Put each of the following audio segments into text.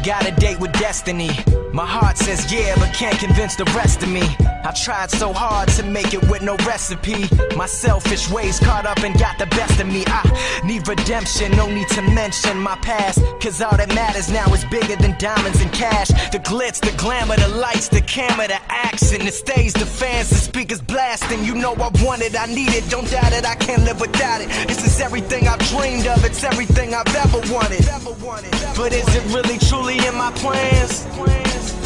Got a date with destiny. My heart says yeah, but can't convince the rest of me. I tried so hard to make it with no recipe. My selfish ways caught up and got the best of me. I need redemption, no need to mention my past, cause all that matters now is bigger than diamonds and cash. The glitz, the glamour, the lights, the camera, the action, the stage, the fans, the speakers blasting. You know I want it, I need it, don't doubt it, I can't live without it. This is everything I've dreamed of, it's everything I've ever wanted. But is it really truly in my plans?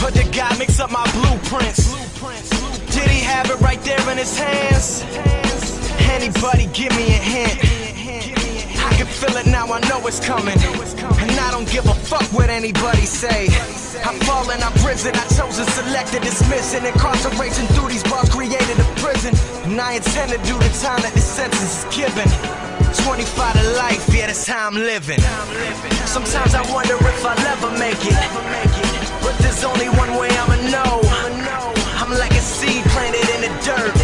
Or did God mix up my blueprints? Did he have it right there in his hands? Anybody give me a hint? I can feel it now, I know it's coming. And I don't give a fuck what anybody say. I've fallen, I've risen, I chose to select and dismiss it. Incarceration through these bars created a prison, and I intend to do the time that this sentence is given. 25 to life, yeah, that's how I'm living. Sometimes I wonder if I'll ever make it, but there's only one way I'ma know. I'm like a seed planted in the dirt.